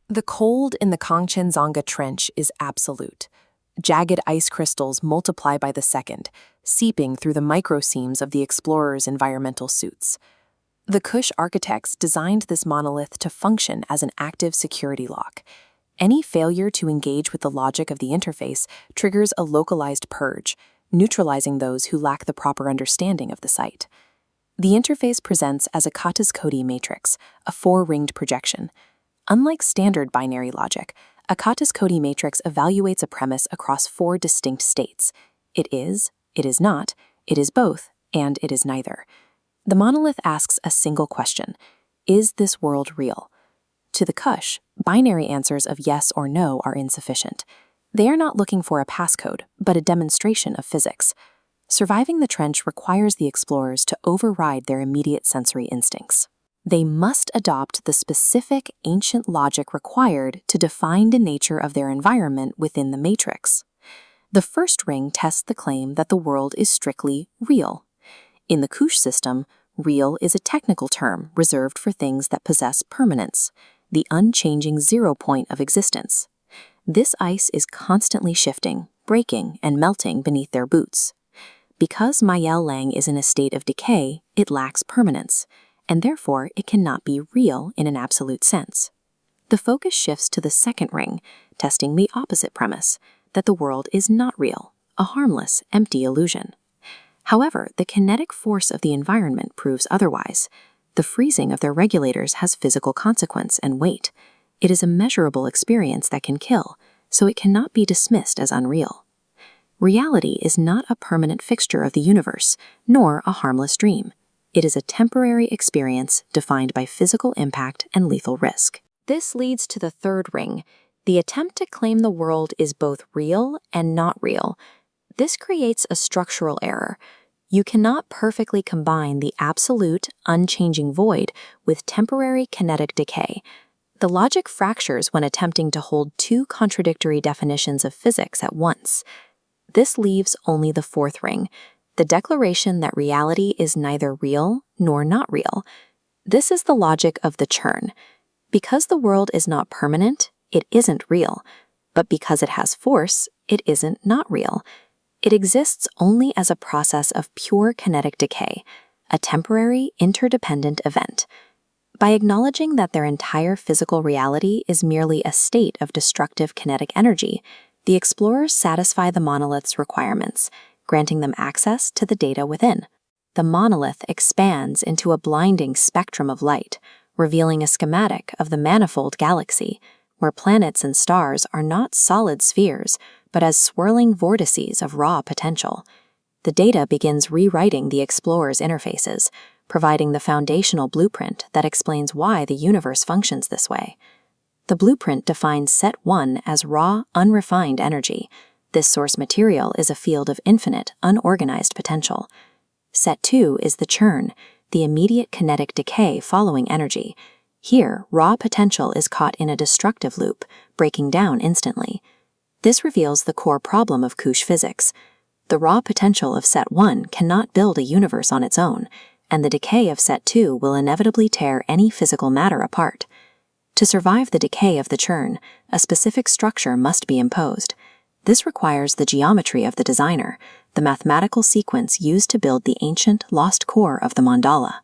The cold in the Kangchenjunga Trench is absolute. Jagged ice crystals multiply by the second, seeping through the microseams of the explorers' environmental suits. The Kush architects designed this monolith to function as an active security lock. Any failure to engage with the logic of the interface triggers a localized purge, neutralizing those who lack the proper understanding of the site. The interface presents as a Katas-Cody matrix, a four-ringed projection. Unlike standard binary logic, a Katas-Cody matrix evaluates a premise across four distinct states. It is not, it is both, and it is neither. The monolith asks a single question: is this world real? To the Kush, binary answers of yes or no are insufficient. They are not looking for a passcode, but a demonstration of physics. Surviving the trench requires the explorers to override their immediate sensory instincts. They must adopt the specific ancient logic required to define the nature of their environment within the matrix. The first ring tests the claim that the world is strictly real. In the Kush system, real is a technical term reserved for things that possess permanence, the unchanging zero point of existence. This ice is constantly shifting, breaking, and melting beneath their boots. Because Mayel Lang is in a state of decay, it lacks permanence, and therefore it cannot be real in an absolute sense. The focus shifts to the second ring, testing the opposite premise, that the world is not real, a harmless, empty illusion. However, the kinetic force of the environment proves otherwise. The freezing of their regulators has physical consequence and weight. It is a measurable experience that can kill, so it cannot be dismissed as unreal. Reality is not a permanent fixture of the universe, nor a harmless dream. It is a temporary experience defined by physical impact and lethal risk. This leads to the third ring, the attempt to claim the world is both real and not real. This creates a structural error. You cannot perfectly combine the absolute, unchanging void with temporary kinetic decay. The logic fractures when attempting to hold two contradictory definitions of physics at once. This leaves only the fourth ring, the declaration that reality is neither real nor not real. This is the logic of the churn. Because the world is not permanent, it isn't real. But because it has force, it isn't not real. It exists only as a process of pure kinetic decay, a temporary, interdependent event. By acknowledging that their entire physical reality is merely a state of destructive kinetic energy, the explorers satisfy the monolith's requirements, granting them access to the data within. The monolith expands into a blinding spectrum of light, revealing a schematic of the manifold galaxy, where planets and stars are not solid spheres, but as swirling vortices of raw potential. The data begins rewriting the explorer's interfaces, providing the foundational blueprint that explains why the universe functions this way. The blueprint defines Set 1 as raw, unrefined energy. This source material is a field of infinite, unorganized potential. Set 2 is the churn, the immediate kinetic decay following energy. Here, raw potential is caught in a destructive loop, breaking down instantly. This reveals the core problem of Kush physics. The raw potential of Set 1 cannot build a universe on its own, and the decay of Set 2 will inevitably tear any physical matter apart. To survive the decay of the churn, a specific structure must be imposed. This requires the geometry of the designer, the mathematical sequence used to build the ancient, lost core of the mandala.